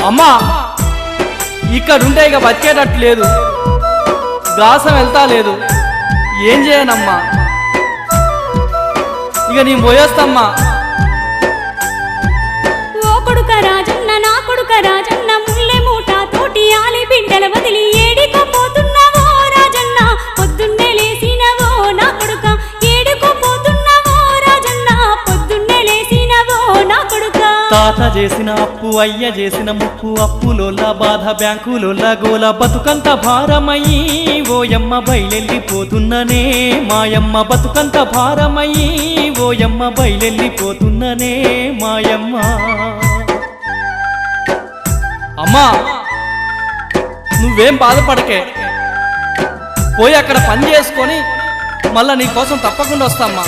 అమ్మా ఇక్కడుంటే ఇక బతికేటట్టు లేదు, గాసం వెళ్తా లేదు, ఏం చేయనమ్మా, ఇక నేను పోయేస్తమ్మా. ఓ కొడుక రాజన్న నా కొడుక రాజన్న ముల్లె మూట తోటి ఆలి బిడ్డల వదిలి ఏడికో పోతున్నావో రాజన్న, పొద్దున్నే లేసినవో నా కొడుక ఏడికో పోతున్నావో రాజన్న, పొద్దున్నే లేసినవో నా కొడుక. తాత చేసిన అప్పు అయ్య చేసిన ముప్పు, అప్పులోలా బాధ బ్యాంకులోలా గోల, బతుకంత భారమయ్యి ఓయమ్మ బయలెళ్ళిపోతున్ననే మాయమ్మ, బతుకంత భారమయ్యి ఓయమ్మ బయలెళ్ళిపోతున్ననే మాయమ్మ. అమ్మా నువ్వేం బాధపడకే, పోయి అక్కడ పని చేసుకొని మళ్ళా నీ కోసం తప్పకుండా వస్తామ్మా.